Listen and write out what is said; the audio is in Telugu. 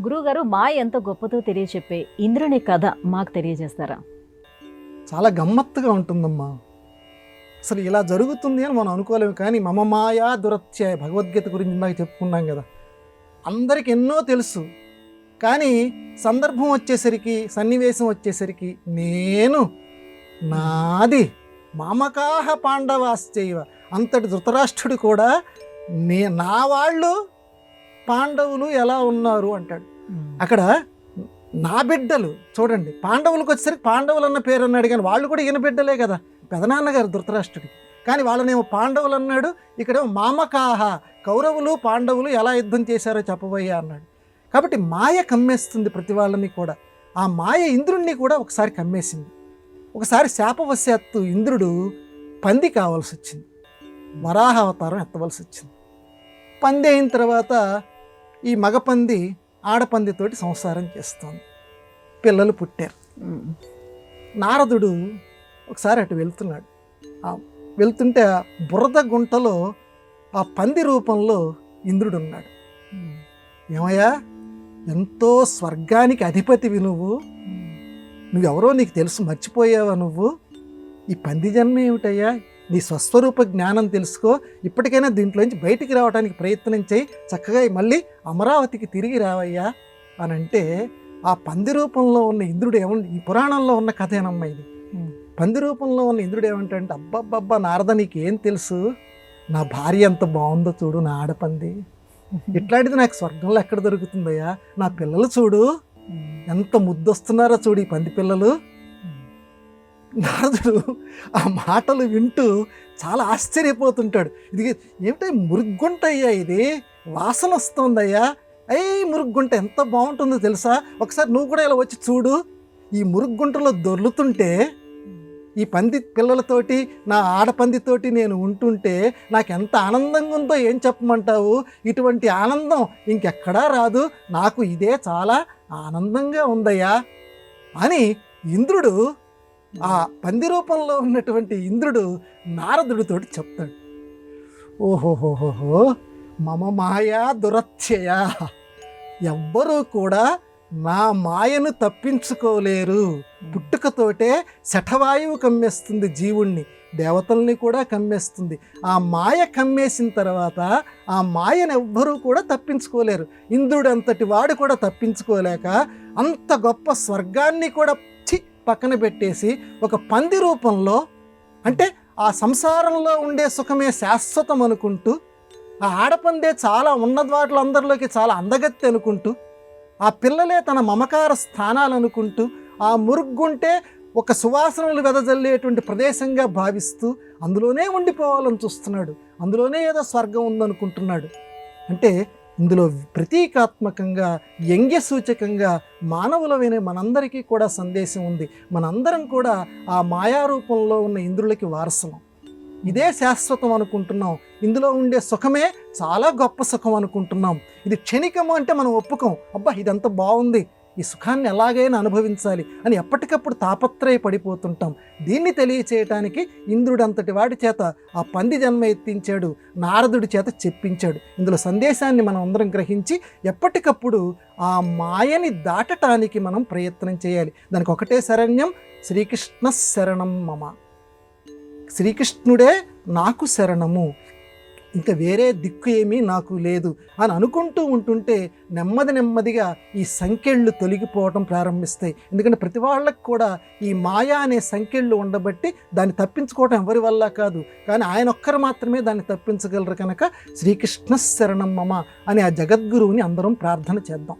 గురువుగారు మాయ ఎంత గొప్పతో తెలియచెప్పే ఇంద్రుని కథ మాకు తెలియజేస్తారా? చాలా గమ్మత్తుగా ఉంటుందమ్మా. అసలు ఇలా జరుగుతుంది అని మనం అనుకోలేము. కానీ మమ మాయా దురత్యయ భగవద్గీత గురించి ఇందాక చెప్పుకున్నాం కదా. అందరికి ఎన్నో తెలుసు, కానీ సందర్భం వచ్చేసరికి, సన్నివేశం వచ్చేసరికి నేను నాది మామకాహ పాండవాశ్చైవ, అంతటి ధృతరాష్ట్రుడు కూడా నా వాళ్ళు పాండవులు ఎలా ఉన్నారు అంటాడు. అక్కడ నా బిడ్డలు చూడండి, పాండవులకు వచ్చేసరికి పాండవులు అన్న పేరు అన్నాడు, కానీ వాళ్ళు కూడా ఈయన బిడ్డలే కదా, పెదనాన్నగారు ధృతరాష్ట్రుడికి. కానీ వాళ్ళనేమో పాండవులు అన్నాడు, ఇక్కడేమో మామకాహ కౌరవులు పాండవులు ఎలా యుద్ధం చేశారో చెప్పబోయా అన్నాడు. కాబట్టి మాయ కమ్మేస్తుంది ప్రతి వాళ్ళని కూడా. ఆ మాయ ఇంద్రుణ్ణి కూడా ఒకసారి కమ్మేసింది. ఒకసారి శాపవశాత్తు ఇంద్రుడు పంది కావాల్సి వచ్చింది, వరాహ అవతారం ఎత్తవలసి వచ్చింది. పంది అయిన తర్వాత ఈ మగపంది ఆడపందితోటి సంసారం చేస్తోంది, పిల్లలు పుట్టారు. నారదుడు ఒకసారి అటు వెళ్తున్నాడు. వెళ్తుంటే ఆ బురద గుంటలో ఆ పంది రూపంలో ఇంద్రుడు ఉన్నాడు. ఏమయ్యా, ఎంతో స్వర్గానికి అధిపతివి నువ్వెవరో నీకు తెలుసు, మర్చిపోయావా నువ్వు? ఈ పంది జన్మ ఏమిటయ్యా? నీ స్వస్వరూప జ్ఞానం తెలుసుకో, ఇప్పటికైనా దీంట్లోంచి బయటికి రావడానికి ప్రయత్నం చేయి, చక్కగా మళ్ళీ అమరావతికి తిరిగి రావయ్యా అని అంటే, ఆ పంది రూపంలో ఉన్న ఇంద్రుడు ఈ పురాణంలో ఉన్న కథ ఏనమ్మా ఇది. పంది రూపంలో ఉన్న ఇంద్రుడు ఏమంటాడంటే, అబ్బబ్బబ్బా నారద, నీకేం తెలుసు, నా భార్య ఎంత బాగుందో చూడు, నా ఆడపంది, ఇట్లాంటిది నాకు స్వర్గంలో ఎక్కడ దొరుకుతుందయ్యా, నా పిల్లలు చూడు ఎంత ముద్దొస్తున్నారో చూడు, ఈ పంది పిల్లలు. నారదుడు ఆ మాటలు వింటూ చాలా ఆశ్చర్యపోతుంటాడు. ఇది ఏమిటో మురుగుంటయ్యా, ఇది వాసన వస్తుందయ్యా, మురుగుంట ఎంత బాగుంటుందో తెలుసా, ఒకసారి నువ్వు కూడా ఇలా వచ్చి చూడు. ఈ మురుగుంటలో దొర్లుతుంటే ఈ పంది పిల్లలతోటి, నా ఆడపందితోటి నేను ఉంటుంటే నాకు ఎంత ఆనందంగా ఉందో ఏం చెప్పమంటావు? ఇటువంటి ఆనందం ఇంకెక్కడా రాదు, నాకు ఇదే చాలా ఆనందంగా ఉందయ్యా అని ఇంద్రుడు, ఆ పంది రూపంలో ఉన్నటువంటి ఇంద్రుడు నారదుడితోటి చెప్తాడు. ఓహోహోహోహో మమ మాయా దురత్యయ, ఎవ్వరూ కూడా నా మాయను తప్పించుకోలేరు. పుట్టుకతోటే శఠవాయువు కమ్మేస్తుంది జీవుణ్ణి, దేవతల్ని కూడా కమ్మేస్తుంది. ఆ మాయ కమ్మేసిన తర్వాత ఆ మాయను ఎవ్వరూ కూడా తప్పించుకోలేరు. ఇంద్రుడు అంతటి వాడు కూడా తప్పించుకోలేక అంత గొప్ప స్వర్గాన్ని కూడా పక్కన పెట్టేసి ఒక పంది రూపంలో, అంటే ఆ సంసారంలో ఉండే సుఖమే శాశ్వతం అనుకుంటూ, ఆ ఆడపందే చాలా ఉన్నద్వాట్ల అందరిలోకి చాలా అందగత్తి అనుకుంటూ, ఆ పిల్లలే తన మమకార స్థానాలు అనుకుంటూ, ఆ మురుగుంటే ఒక సువాసనలు వెదజల్లేటువంటి ప్రదేశంగా భావిస్తూ అందులోనే ఉండిపోవాలని చూస్తున్నాడు, అందులోనే ఏదో స్వర్గం ఉందనుకుంటున్నాడు. అంటే ఇందులో ప్రతీకాత్మకంగా, వ్యంగ్య సూచకంగా మానవులమైన మనందరికీ కూడా సందేశం ఉంది. మనందరం కూడా ఆ మాయారూపంలో ఉన్న ఇంద్రులకి వారసులం. ఇదే శాశ్వతం అనుకుంటున్నాం, ఇందులో ఉండే సుఖమే చాలా గొప్ప సుఖం అనుకుంటున్నాం. ఇది క్షణికము అంటే మనం ఒప్పుకోం. అబ్బా ఇదంత బాగుంది, ఈ సుఖాన్ని ఎలాగైనా అనుభవించాలి అని ఎప్పటికప్పుడు తాపత్రయపడిపోతుంటాం. దీన్ని తెలియచేయటానికి ఇంద్రుడు అంతటి వాడి చేత ఆ పంది జన్మ ఎత్తించాడు, నారదుడి చేత చెప్పించాడు. ఇందులో సందేశాన్ని మనం అందరం గ్రహించి ఎప్పటికప్పుడు ఆ మాయని దాటటానికి మనం ప్రయత్నం చేయాలి. దానికి ఒకటే శరణ్యం, శ్రీకృష్ణ శరణం మమ, శ్రీకృష్ణుడే నాకు శరణము, ఇంకా వేరే దిక్కు ఏమీ నాకు లేదు అని అనుకుంటూ ఉంటుంటే నెమ్మదిగా ఈ సంకెళ్ళు తొలగిపోవటం ప్రారంభిస్తాయి. ఎందుకంటే ప్రతి వాళ్ళకి కూడా ఈ మాయా అనే సంకెళ్ళు ఉండబట్టి దాన్ని తప్పించుకోవటం ఎవరి వల్ల కాదు, కానీ ఆయన ఒక్కరు మాత్రమే దాన్ని తప్పించగలరు. కనుక శ్రీకృష్ణ శరణం మమ అని ఆ జగద్గురువుని అందరం ప్రార్థన చేద్దాం.